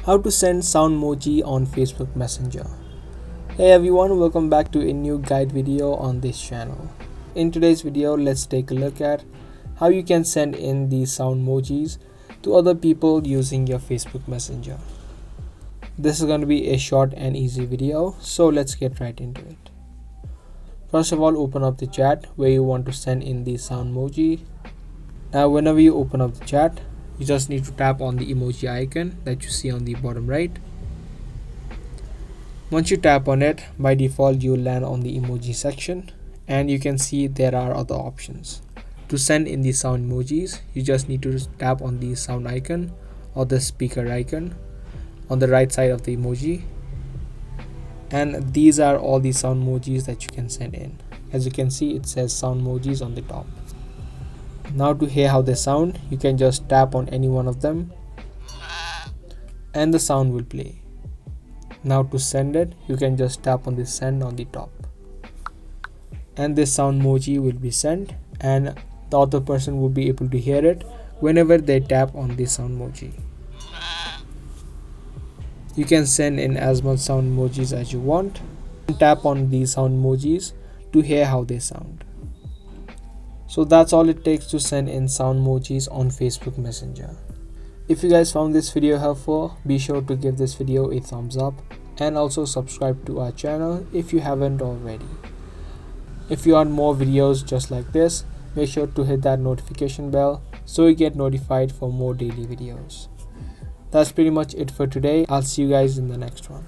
How to send sound emoji on Facebook Messenger. Hey everyone, welcome back to a new guide video on this channel. In today's video, let's take a look at how you can send in these sound emojis to other people using your Facebook Messenger. This is going to be a short and easy video, so let's get right into it. First of all, open up the chat where you want to send in the sound emoji. Now whenever you open up the chat, you just need to tap on the emoji icon that you see on the bottom right. Once you tap on it, by default you'll land on the emoji section, and you can see there are other options. To send in the sound emojis, you just need to tap on the sound icon or the speaker icon on the right side of the emoji, and these are all the sound emojis that you can send in. As you can see, it says sound emojis on the top. Now to hear how they sound, you can just tap on any one of them and the sound will play. Now to send it, you can just tap on the send on the top and this sound emoji will be sent, and the other person will be able to hear it whenever they tap on the sound emoji. You can send in as much sound emojis as you want and tap on these sound emojis to hear how they sound. So that's all it takes to send in sound emojis on Facebook Messenger. If you guys found this video helpful, be sure to give this video a thumbs up and also subscribe to our channel if you haven't already. If you want more videos just like this, make sure to hit that notification bell so you get notified for more daily videos. That's pretty much it for today. I'll see you guys in the next one.